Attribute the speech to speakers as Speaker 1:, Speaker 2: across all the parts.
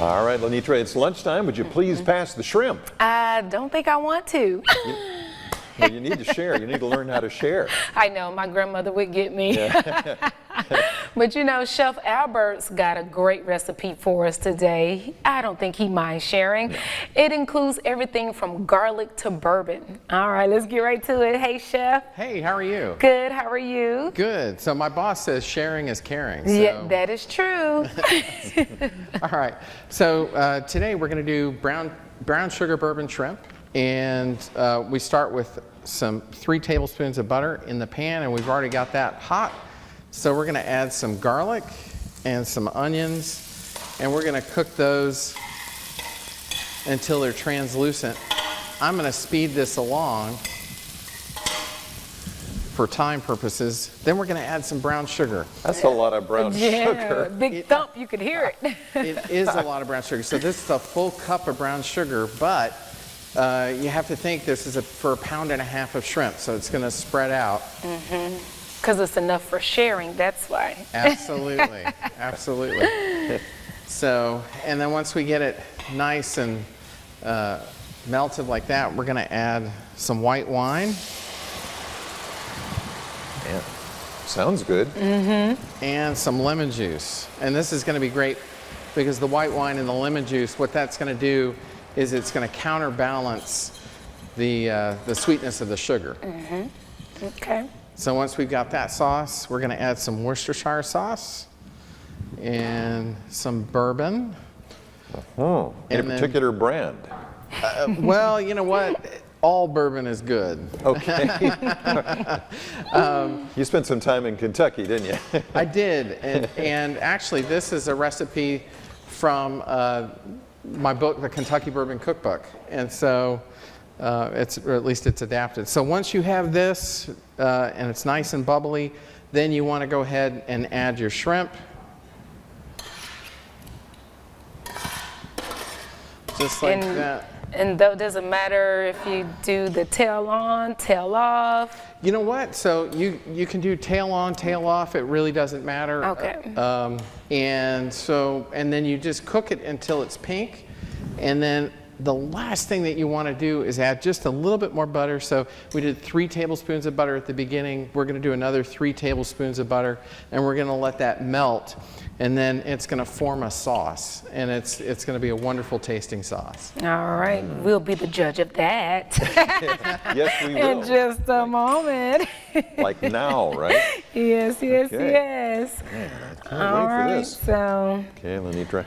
Speaker 1: All right, Lenitra, it's lunchtime. Would you please pass the shrimp?
Speaker 2: I don't think I want to.
Speaker 1: Well, you need to share. You need to learn how to share.
Speaker 2: I know, my grandmother would get me.
Speaker 1: Yeah.
Speaker 2: But you know, Chef Albert's got a great recipe for us today. I don't think he minds sharing. It includes everything from garlic to bourbon. All right, let's get right to it. Hey, Chef.
Speaker 3: Hey, how are you?
Speaker 2: Good, how are you?
Speaker 3: Good. So my boss says sharing is caring. So.
Speaker 2: Yeah, that is true.
Speaker 3: All right. So today we're going to do brown sugar bourbon shrimp. And we start with 3 tablespoons of butter in the pan, and we've already got that hot. So we're going to add some garlic and some onions, and we're going to cook those until they're translucent. I'm going to speed this along for time purposes. Then we're going to add some brown sugar.
Speaker 1: That's a lot of brown sugar.
Speaker 2: Big thump, you could hear it.
Speaker 3: It is a lot of brown sugar. So this is a full cup of brown sugar, but you have to think this is for 1.5 pounds of shrimp, so it's going to spread out.
Speaker 2: Because it's enough for sharing, that's why.
Speaker 3: Absolutely, absolutely. So, and then once we get it nice and melted like that, we're going to add some white wine.
Speaker 1: Yeah, sounds good.
Speaker 3: And some lemon juice. And this is going to be great because the white wine and the lemon juice, what that's going to do is it's going to counterbalance the sweetness of the sugar.
Speaker 2: Okay.
Speaker 3: So once we've got that sauce, we're going to add some Worcestershire sauce and some bourbon.
Speaker 1: Oh, any particular brand?
Speaker 3: Well, you know what? All bourbon is good.
Speaker 1: Okay. You spent some time in Kentucky, didn't you?
Speaker 3: I did. And actually, this is a recipe from my book, The Kentucky Bourbon Cookbook. And so or at least it's adapted. So once you have this and it's nice and bubbly, then you want to go ahead and add your shrimp. Just like that.
Speaker 2: And though it doesn't matter if you do the tail on, tail off.
Speaker 3: You know what? So you can do tail on, tail off. It really doesn't matter.
Speaker 2: Okay.
Speaker 3: And then you just cook it until it's pink. And then the last thing that you want to do is add just a little bit more butter. So we did 3 tablespoons of butter at the beginning. We're going to do another 3 tablespoons of butter, and we're going to let that melt. And then it's going to form a sauce, and it's going to be a wonderful tasting sauce.
Speaker 2: All right, we'll be the judge of that.
Speaker 1: Yes, we will.
Speaker 2: In just a moment.
Speaker 1: Like now, right?
Speaker 2: Yes, yes,
Speaker 1: Okay.
Speaker 2: yes.
Speaker 1: Man, I can't
Speaker 2: All
Speaker 1: wait for
Speaker 2: right,
Speaker 1: this.
Speaker 2: so
Speaker 1: Okay, Lenitra.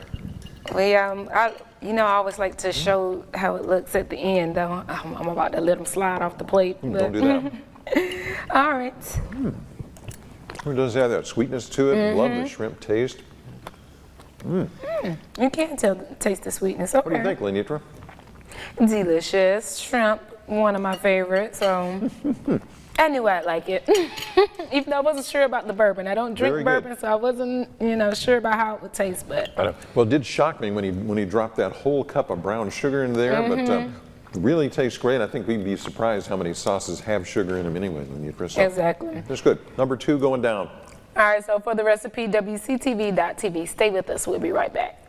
Speaker 2: I always like to show how it looks at the end, though. I'm about to let them slide off the plate.
Speaker 1: Don't do that.
Speaker 2: All right.
Speaker 1: It does have that sweetness to it. Love the shrimp taste.
Speaker 2: You can taste the sweetness. Okay.
Speaker 1: What do you think, Lenitra?
Speaker 2: Delicious. Shrimp, one of my favorites. So I knew I'd like it. Even though I wasn't sure about the bourbon. I don't drink
Speaker 1: Very good.
Speaker 2: bourbon, so I wasn't, sure about how it would taste. But
Speaker 1: Well, it did shock me when he dropped that whole cup of brown sugar in there, but really tastes great. I think we'd be surprised how many sauces have sugar in them anyway, Lenitra. So
Speaker 2: exactly.
Speaker 1: that's good. Number 2 going down.
Speaker 2: All right, so for the recipe, WCTV.tv. Stay with us. We'll be right back.